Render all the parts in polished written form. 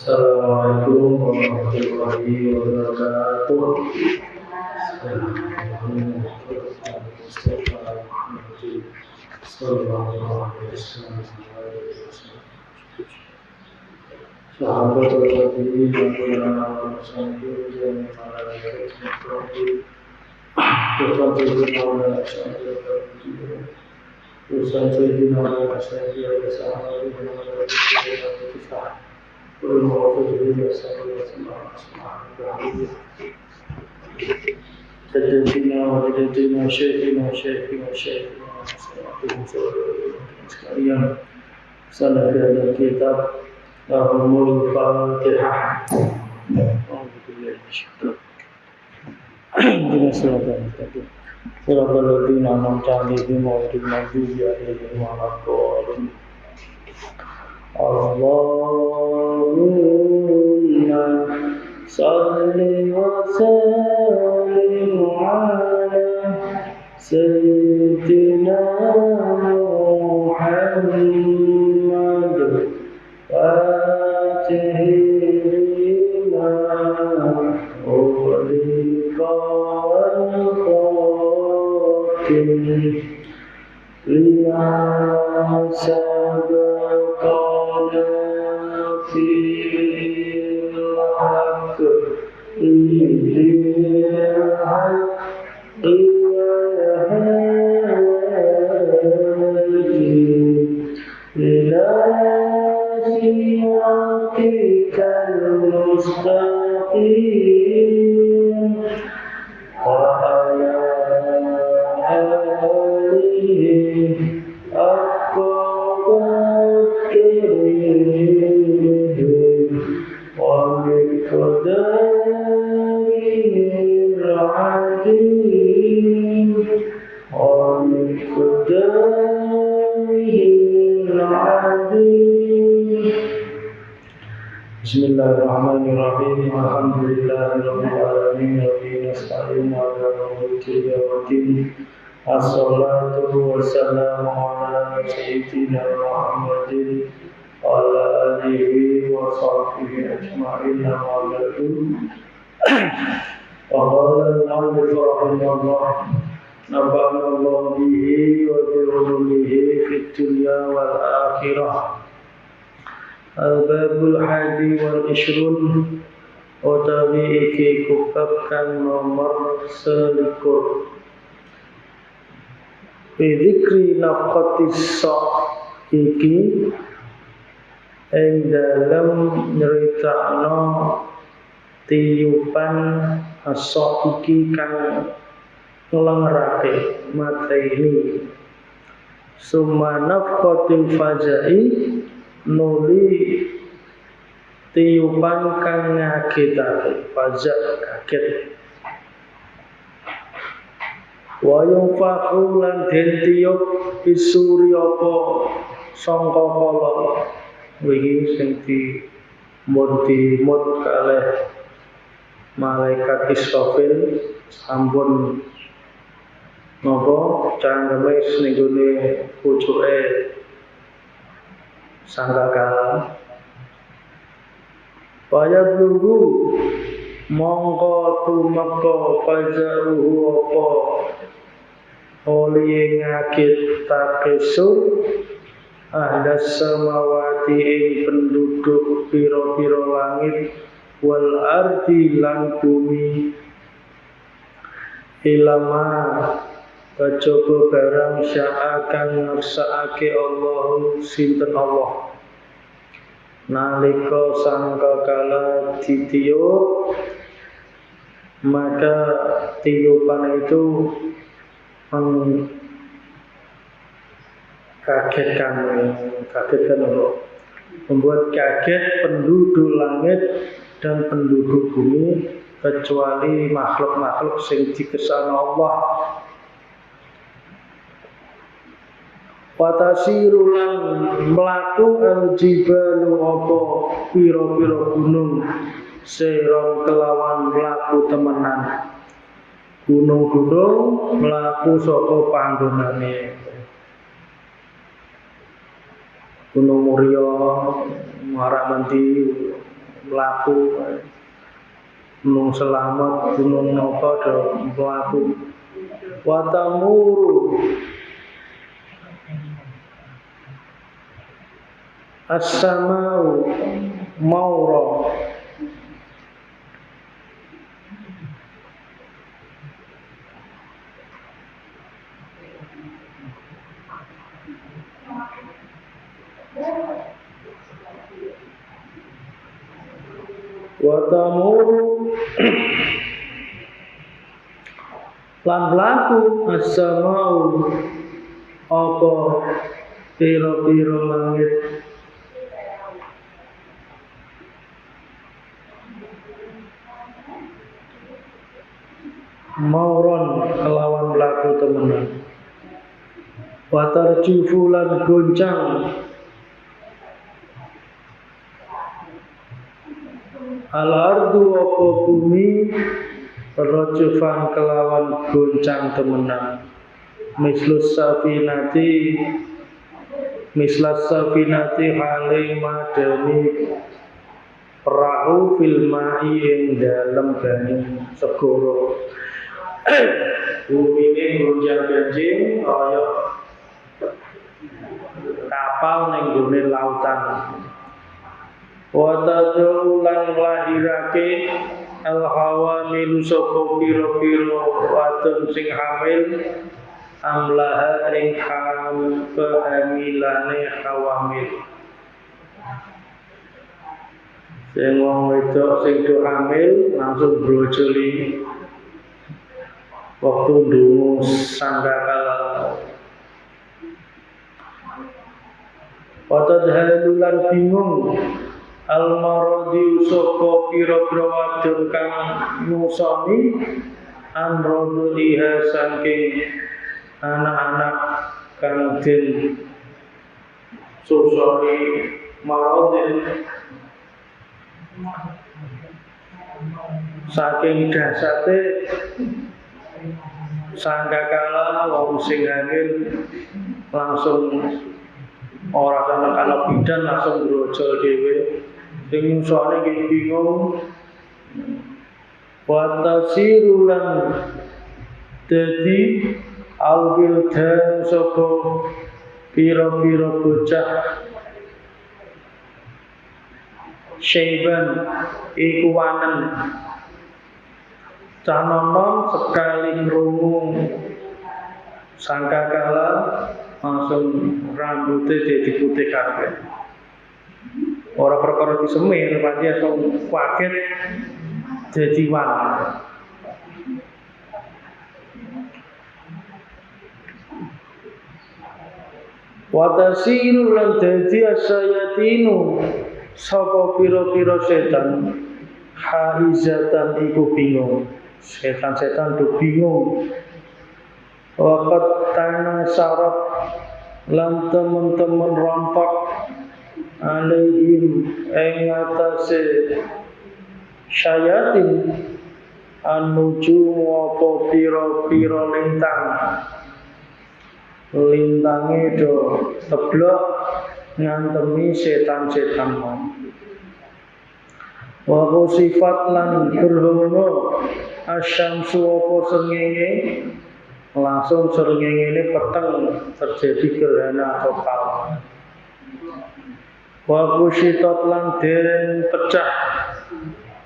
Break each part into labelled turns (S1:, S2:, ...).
S1: Assalamualaikum warahmatullahi wabarakatuh. Sahabat Nabi Muhammad Jadidina wa jadidina syekhina sekalian sanadiyah kitab Lahumul Fatihah. Alhamdulillah Suratul Ladina An'amta alaihim ghairil maghdubi alaihim waladdallin. Allahumma salli wa sallim ala sayyidina Muhammad Fatihil lima ughliqa wal khatim lima sabaqa fil haqq Bismillahirrahmanirrahim. Alhamdulillahirabbil alamin wa bihi nasta'in 'ala umuri waddin. Assalatu wassalamu ala sayyidina Muhammadin wa ala alihi wa sahbihi ajma'in. Amma ba'du. Wa qala al-mu'allif rahimahullah nafa'ana Allah bihi wa bi ulumihi fid dunya wal akhirah. Al-Babul Hadi wal Ishrun utawi iki kubab kang nomor 21. Dzikri nafqatis iki ing dalem nyeritakno tiyupan asok iki kang nglengerake mateni. Summa nafqatil fajai nuli tiyupan kang ngagetake, pajak kaget. Wa yunfaqu lan den tiyup isuri apa sangka kala iki sing dimut kalih malaikat Israfil sampun napa cangkeme ning gone pucuke sangkakala. Paya blunggu mongko tumeka fajaruhu apa oli ngagetake sur ahdas samawati ing penduduk pira-pira langit wal ardi lan bumi ilama kejaba barang sya'akan ngersakake Allah sinten Allah nalika sangkakala ditiup maka tiupan itu kagetkan Allah, membuat kaget penduduk langit dan penduduk bumi kecuali makhluk-makhluk sing dikesana Allah. Watasiru lan mlaku al-jibalu apa pira-pira gunung seron kelawan mlaku temenan. Gunung-gunung mlaku saka panggonane. Gunung Muria, Maramandi, mlaku gunung selamat gunung nopo do mlaku wa tamuru as-samau maura wa tamuru lan laku as-samau apa pira-pira langit mauron kelawan laku temenan watar jufulan goncang al-ardu apa bumi rajufan kelawan goncang temenan mislas safinati hale madani perahu filmai yang dalam banyu segoro bumi ini gonjang-ganjing kaya kapal ning gone lautan wa tadullan lahirake al-hawa milu sapa pira-pira wadon sing hamil amlaha ing kehamilane hawamil sing wong wedok sing do hamil langsung brojoli waktu ndungu sanggakala watadhalulan bingung al-maradi sapa pira-pira wadon kang nyusoni anroduliha saking anak-anak kang den susoni maradin saking dasate sanggakala wong sing hamil langsung ora ana bidan langsung brojol dhewe sing nyusone iki bingung wa tasirulan dadi al-wildan sapa pira-pira bocah syaiban iku wanen canonon sekali ngrungu sangkakala langsung rambutnya jadi putih kabeh ora perkara disemir pancen langsung kaget jadi wanen watasiru lan dadi asayatinu sapa pira-pira setan haizatan iku bingung setan-setan tuh bingung waqat tanah syarat lan temen-temen rampak alaihim ing atase syayatin anuju apa pira-pira lintange do teblok ngantemi setan-setan wa sifat lan berhono asyamsu apa srengenge langsung srengenge peteng terjadi gerhana total wa kusyitat lan den pecah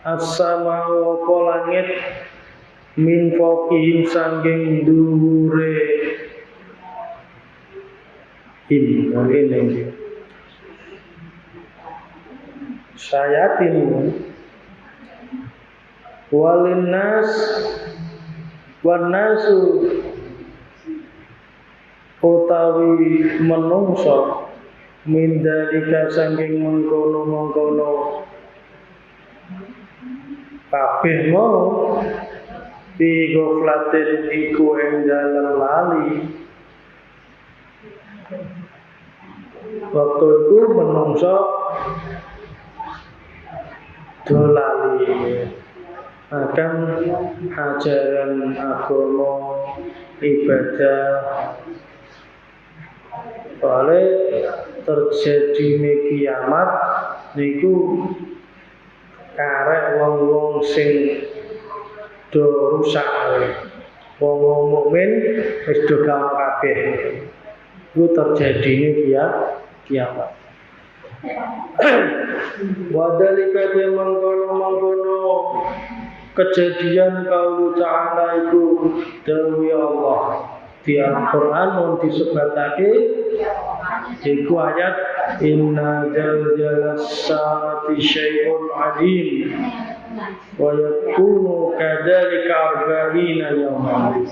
S1: as-sama apa langit min fawqihim sanging dhuwure ini sayatin walinnas wanasu utawi menungso mindalika saking mengkono-mengkono kabeh mau bi goflatin iku ing dalem lali waktu itu menungso dolali akan ajaran agama ibadah oleh terjadi kiamat niku karek wong-wong sing do rusak. Wong-wong mukmin wis do gak kabeh. Itu terjadine kiamat. Wadalika de mangkono kejadian qaulu ta'ala iku dawuh Allah di Al-Qur'an mun disebatake iku ayat inna zalzalas saati syai'un 'adim wa yakunu kadzalika arba'ina yawman.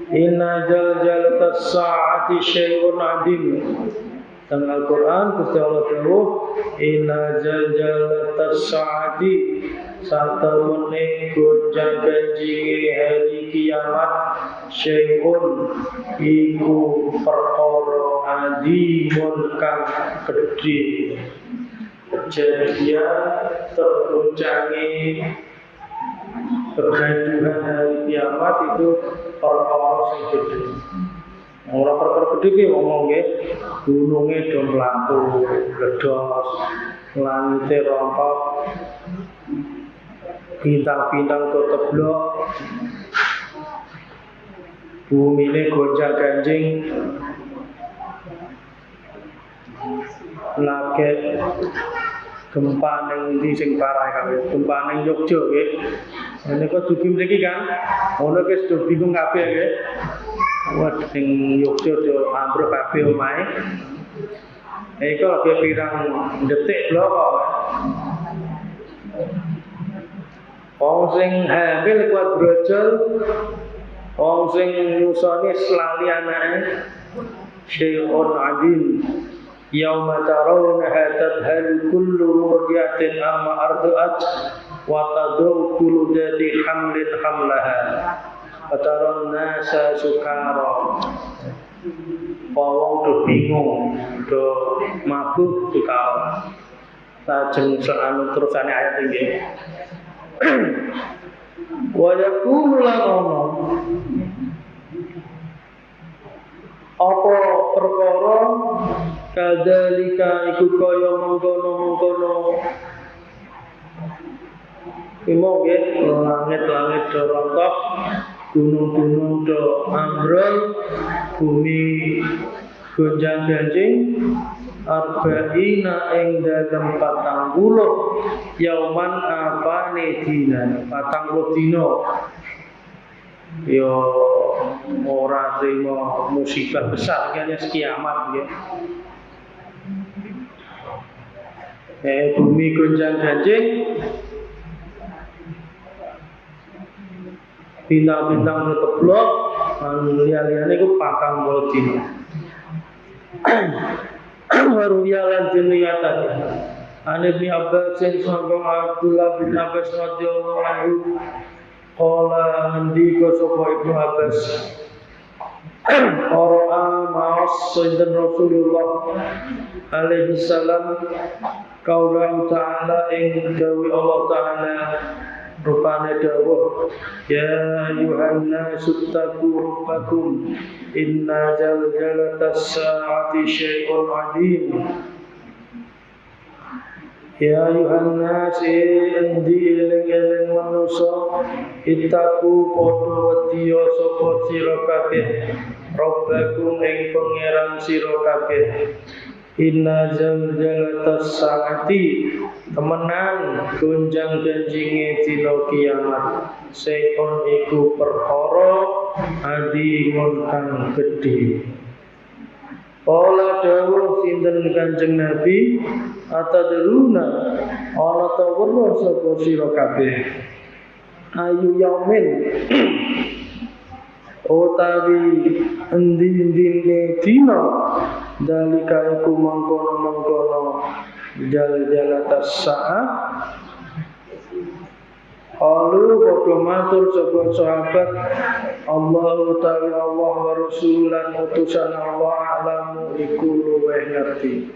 S1: Inna zalzalatas saati syai'un 'adim. Dalam Al-Quran Gusti Allah dawuh inna zalzalatas saati satemene gonjang ganjinge hari kiamat syai'un iku perkara adimun kang gedhe. Kejadian tergoncangi kegaduhan hari kiamat itu perkara sing gedhe. Ora perkara gedhe ki ngomong nggih, gununge do mlaku, ledos, langite rontok, bintang-bintang do teblok, bumine gonjang-ganjing, laget gempa ning ndi sing parah kabeh, gempa ning Yogya nggih. Nek kok dugi mriki kan, ono wis do bingung kabeh nggih. Wah, ning Yogya do ambruk kabeh omahe. Iku lagi pirang detik blok kok. Wong sing hamil kuat brojol, wong sing nyusoni selali anake syai'un 'adim. Yauma tarawnaha tadhalu kullu murdiatin amma arda'at wa tadau kullu dhati hamlin hamlaha fataran nasa sukara. Wong do bingung, do mabuk sukara. Lajeng seanu terusane ayat iki. Wa yaqulu lana apa perkara kadzalika iku kaya mengkono-mengkono. Imo nggih langit-langit do rontok, gunung-gunung do ambrol, bumi gonjang-ganjing, arba'ina ing dalem 40 yauman apane dina, 40 dina. Yo ora trimo musibah besar kaya kiamat ya. Bumi gonjang-ganjing, bintang-bintang teblok, liya-liyane iku 40 dina. Baru yalan diniyatan. Ane bin Abbas sangkong Abdullah bin Abbas radhiyallahu anhu qala ndika sapa Ibnu Abbas qara'a ma'as sayyidina Rasulullah alaihi salam qaula ta'ala ing dawuh Allah ta'ala rupane dawuh ya ayuhan nasu taqu rabbakum inna zalzalatas saati syai'un 'adim. Ya ayuhan nas endi eling-eling manusa itaku padha wedya sapa sira kabeh rabbakum ing pangeran sira kabeh. Inna zalzalatas saati temenan gonjang-ganjinge dina kiamat seon iku perkara adimun kang gedhe. Ola dawuh sinten Kanjeng Nabi atadruna ana ta weruh sapa sira kabeh ayu yaumin utawi endi-endine dina dalika iku mangkono-mangkono jal-jalatas saat. Qalu padha matur sapa sahabat Allah utawi Allah wa rasulan utusan Allah alamu iku luweh ngerti.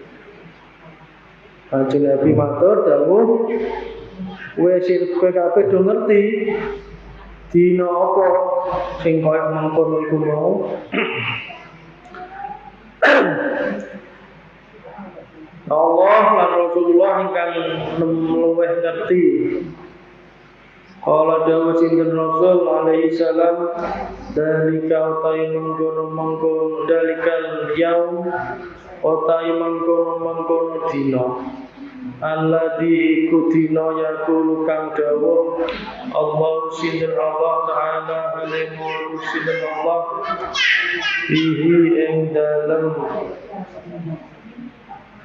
S1: Kanjeng Nabi matur dawuh wis kowe kabeh do ngerti dina apa sing kaya mangkono iku mau. Allah lan Rasulullah ingkang luweh ngerti. Qala dawu sinten Rasul alaihi salam dalika utai mengkono dalikal yaum utai mengkono dina alladzi iku dina yaqulu kang dawuh Allah sinten Allah taala alaihi sinten Allah bihi ing dalem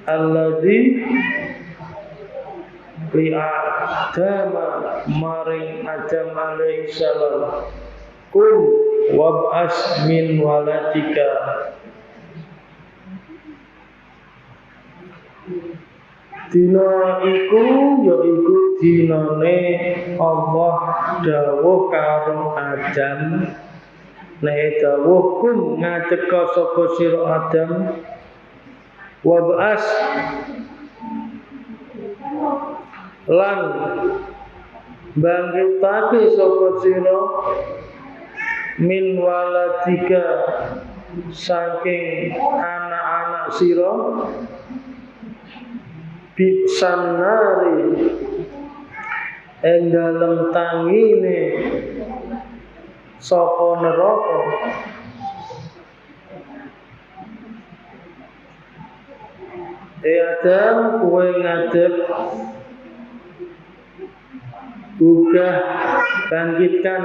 S1: alladzi li Adam maring Adam alaihi salam kum wab'as min waladika dina iku yaiku dinane Allah dawuh karo Adam nek dawuh kum ngadeka sapa sira Adam wab'as lan bangkitake sapa sira min waladika saking anak-anak sira bisanari ing dalem tangine saka neraka Adam kowe ngadep juga bangkitkan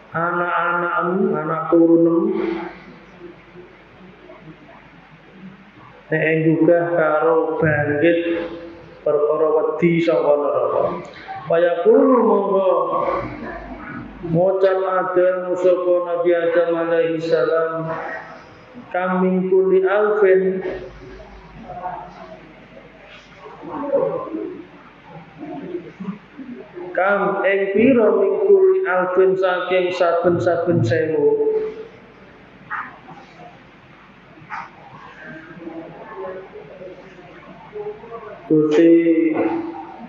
S1: anak-anakmu, anak turunmu nek juga karo bangkit perkara wedi saka neraka kaya kulo monggo ngucap Adam sapa Nabi Adam alaihi salam kami kuli alfin kam ing pira mingkul alfin saking saben-saben sewu Gusti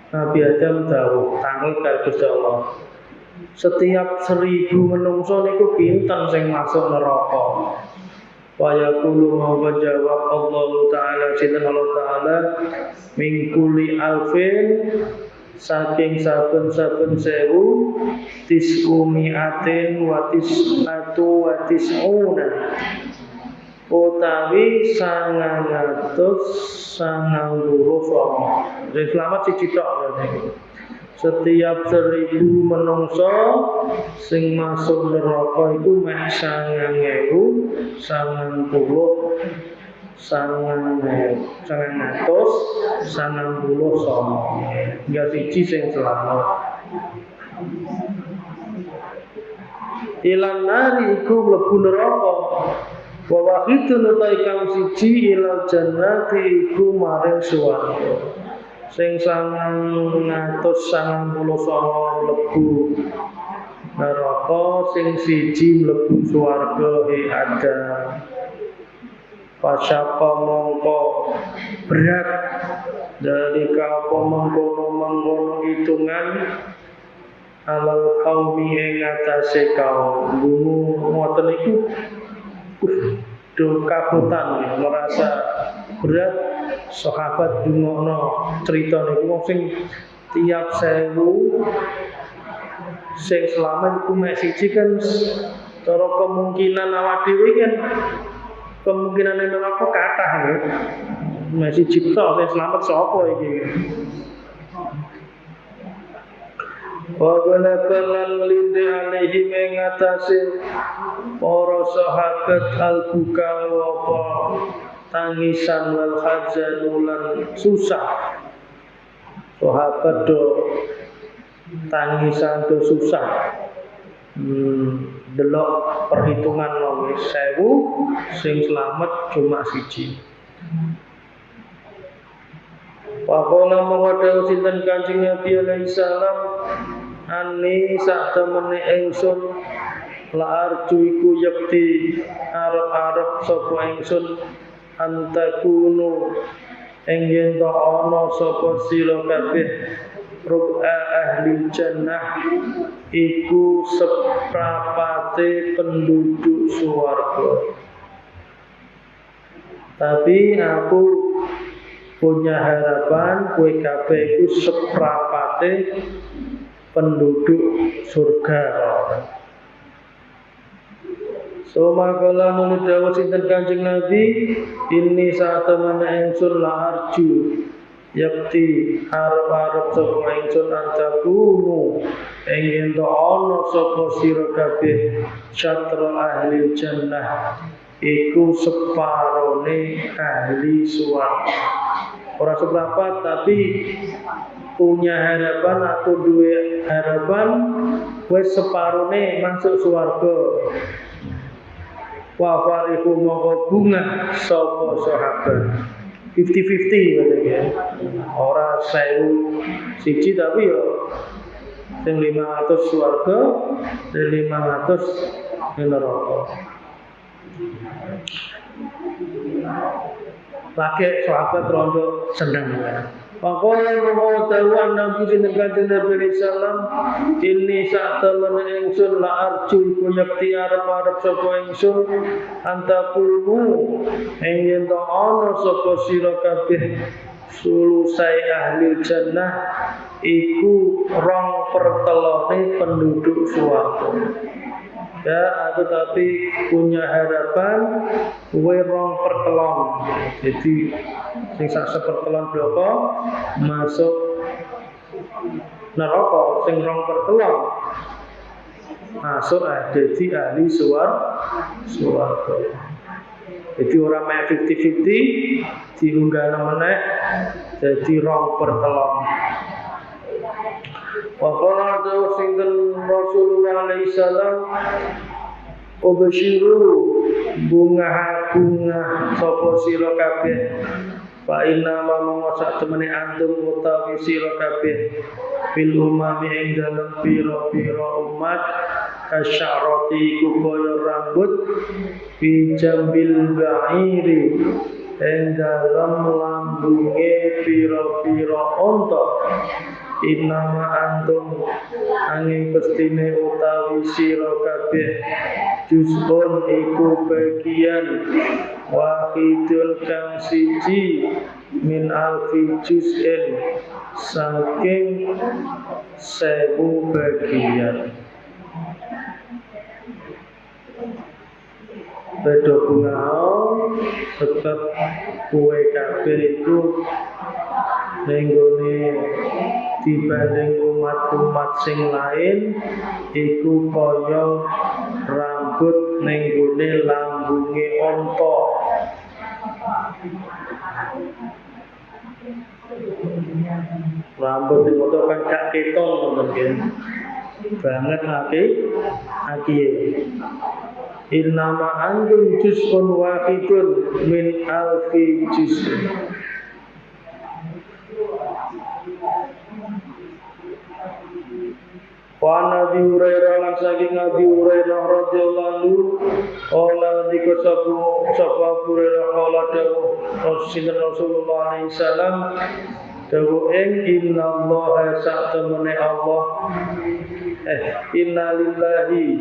S1: Nabi Adam dawuh tanglet karo Gusti Allah setiap 1000 menungso niku pinten sing masuk neraka Waya kulu mau jawab Allah Ta'ala sinten Allah Ta'ala mingkuli alfin saking saben-saben sewu tis'umi'atin wa tis'atu wa tis'una utawi 990 jadi selamat siji tok berarti setiap 1000 menungso sing masuk neraka itu mek 990 hingga siji sing selamat ilan nari iku mlebu neraka wa wahidun utai kang siji ilal jannati iku maring swarga sing 990 mlebu neraka sing siji mlebu swarga ada pasyapa mongko berat dari apa mengkono hitungan alal kaumi ing atase kaum ngoten iku do kabutan merasa berat sahabat dungono cerita niku wong sing tiap 1000 sing selamat iku mek siji kan cara kemungkinan awak dhewe kan kemungkinan neraka kathah ya masih cipta sing selamat sapa iki wa galakan linde alaihi mengatasi para sahabat al-buka wa tangisan wal hazan ulan susah sahabat do tangisan do susah delok perhitungan wis 1000 sing selamat cuma siji Pakola mengwadau sinten Kanjeng Nabi alaihi salam ani sak temene ingsun la arju iku yakti arep-arep sapa ingsun antakunu ing yen ta ana sapa sira kabeh ru'a ahli jannah iku seprapate penduduk swarga tapi aku punya harapan kowe kabeh iku seprapate penduduk surga. So makalah nuli dawuh sinten Kanjeng Nabi, ini saat temen ingsun la arju yakti harap-harap sapa ingsun antakunu ingin to ana sapa sira kabeh syatra ahli jannah iku separone ahli swarga. Ora seberapa tapi punya harapan, aku duwe harapan wis separone masuk swarga. Wa farihu moko bunga sapa sahabat 50-50 katanya. Ora 1000 siji tapi yo sing 500 swarga dan 500 neraka. Laki sahabat rondo senang ya. Pakola mau tahuan Nabi sinten Kanjeng Nabi sallam ini saat temen ingsun la arju kunyakti arep-arep sapa ingsun antakulmu ing ento ana sapa sira kabeh sulusai ahli jannah iku 2/3 penduduk swarga. Ya, aku tapi punya harapan kowe 2/3. Jadi sing sak 1/3 bloko masuk neraka, sing 2/3 masuk dadi ahli swarga. Jadi orang mek 50-50 diunggah meneh dadi 2/3. Waqala dawu sinten Rasulullah alaihi salam ubasyiru bunga sapa sira kabeh fa inna ma sak temene antum utawi sira kabeh fil umami ing dalem pira-pira umat kasyarati ku kaya rambut fi jambil ba'iri ing dalem lambunge pira-pira unta. Innama antum angin pestine utawi sira kabeh juzun iku bagian wahidul kang siji min alfi juz'in saking 1000 bagian. Beda bunga tetap kue kabeh iku nenggone dibanding umat-umat sing lain iku kaya rambut nenggone lambunge onta. Rambut itu kan gak keton mungkin banget aki. Innama antum juz'un wahidun min alfi juz'in. Wa Nabi Hurairah lan saking Nabi Hurairah radhiyallahu anhu qala dika sapa Hurairah qala Rasulullah alaihi salam dawu innallaha sa'tamane Allah inna lillahi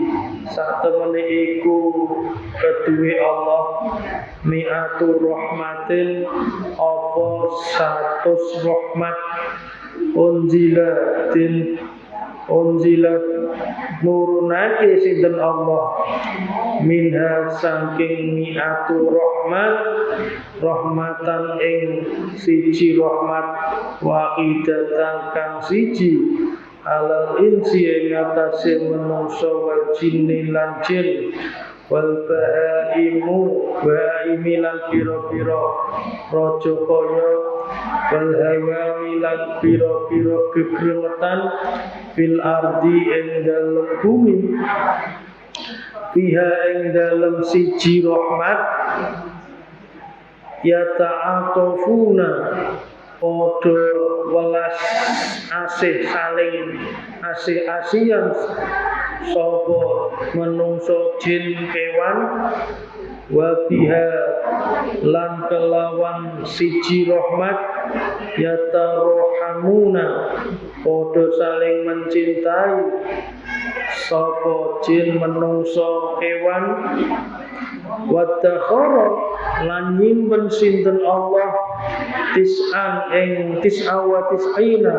S1: sa'tamane iku keduwe Allah mi'atu rahmatin apa 100 rahmat unzilat nurunake sinten Allah minha saking mi'atu rahmatan ing siji rahmat wahidatan kang siji alal insi ing atase manungsa wal jinni lan jin wal baimi lan pira-pira raja kaya wal hawami lan pira-pira gegremetan fil ardi ing dalem bumi fiha ing dalem siji rahmat yata'atufuna podo welas asih saling asih-asihan sapa menungso jin kewan wa biha lan kelawan siji rahmat yatarohamuna podo saling mencintai sapa jin menungso kewan Wadakhara lan nyimpen sinten Allah tis'an ing tis'awa tis'ina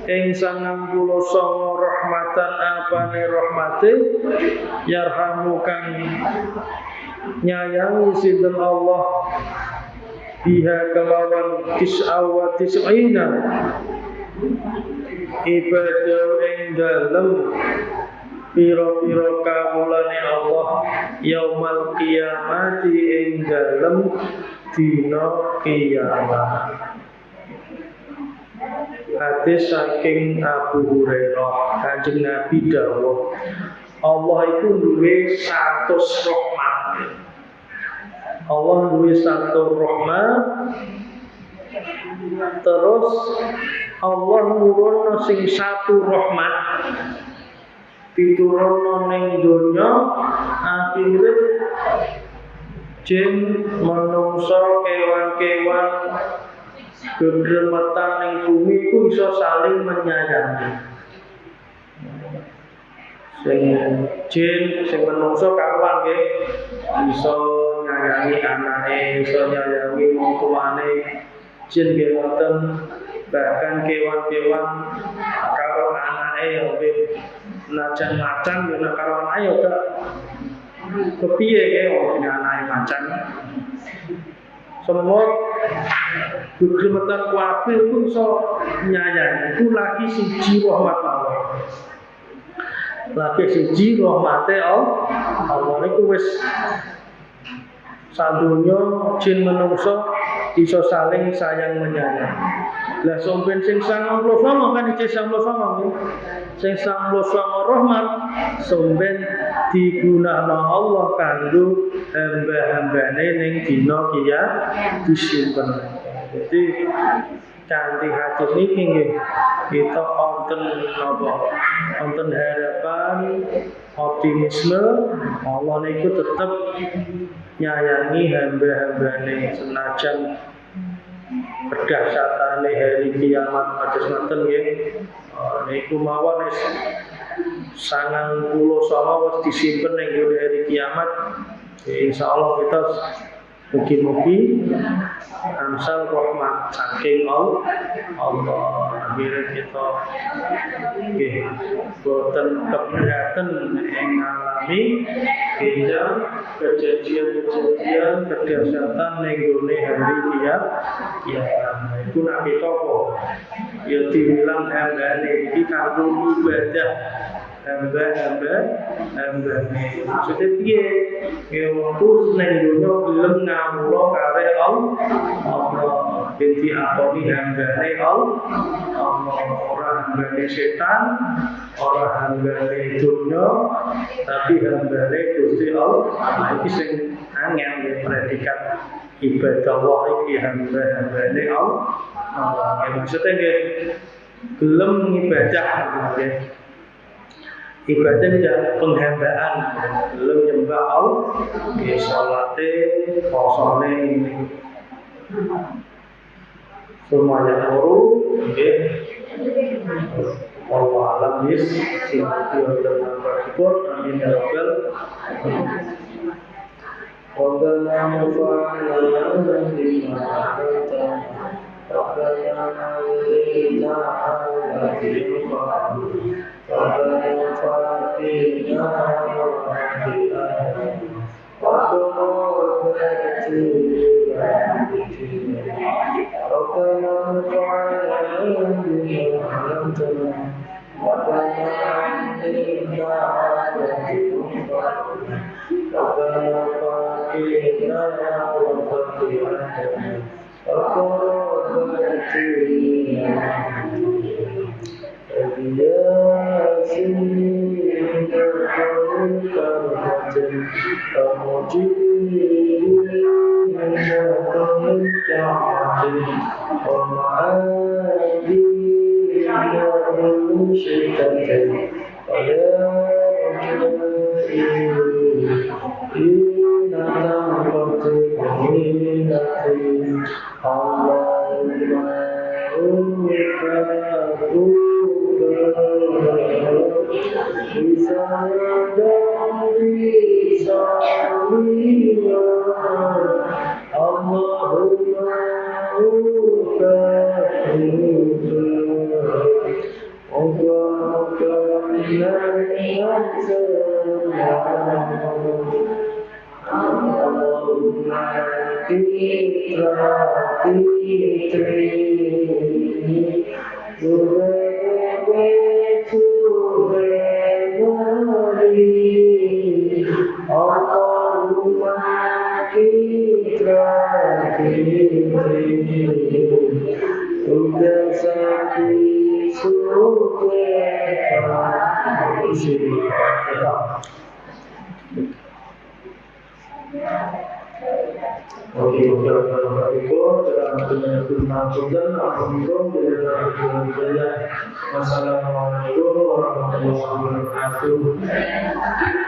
S1: ing 99 rahmatan apane rahmate yarhamu kang nyayangi sinten Allah biha kelawan tis'awa tis'ina ibadah ing dalem piro-piro kawulane Allah yaumal qiyamati ing dalem dina kiamat. Hadis saking Abu Hurairah, Kanjeng Nabi dawuh, Allah itu duwe 100 rahmat. Allah duwe 100 rahmat. Terus Allah nurunno sing 1 rahmat diturunno ning donya, akhire jin, manungsa, kewan-kewan gegremetan ning bumi ku iso saling menyayangi. Sing jin, sing manungsa karuan nggih iso nyayangi anake, iso nyayangi wong tuane. Jin nggih wonten bahkan kewan-kewan karo anake nggih najan macan yen karo anake yo gak kepiye ge wong anake macan. Semut gegremetan kuatir itu iso nyayangi. Itu lagi siji rahmat Allah. Lagi siji rahmate Allah niku wis sadonya jin manungsa iso saling sayang menyayang. Lah somben sing 99 kan iki 99 sing 99 rahmat somben digunakno Allah kanggo hamba-hambane ning dina kiamat disimpen. Jadi kanthi hadis niki nggih kita wonten napa wonten harapan optimisme Allah niku tetep nyayangi hamba-hambane senajan berdasarane hari kiamat kados ngoten nggih. Niku mawon wis 99 wis disimpen ning hari kiamat. Insyaallah kita mugi-mugi amsal rahmat saking Allah. Akhirnya kita boten keberatan yang ngalami hingga kejadian-kejadian berdasarkan nenggone hari kiamat. Itu nak kita kok ya dibilang hamba ini kanggo ibadah hamba maksudnya piye ya waktu nang dunya gelem ngamulo kare Allah binti akoni hambane Allah ora hambane setan ora hambane dunya tapi hambane Gusti Allah. Iki sing angel ya predikat ibadah Allah iki hambane Allah. Maksudnya nggih gelem ibadah nggih. Ibadah tidak penghambaan, belum nyembah Allah, ya salate, posone, semuanya guru, Allah alam bis, siapa dengan bersyukur, amin ya rabbal alamin. Rabbana mufa'na bima atana, Rabbana alina ala bil-qadr. Rabbana fa'ina wa'afina Rabbana fa'ina bima 'allamtana Rabbana alina ala bil-qadr Rabbana fa'ina wa'afina Allahumma Wassalamualaikum warahmatullahi wabarakatuh.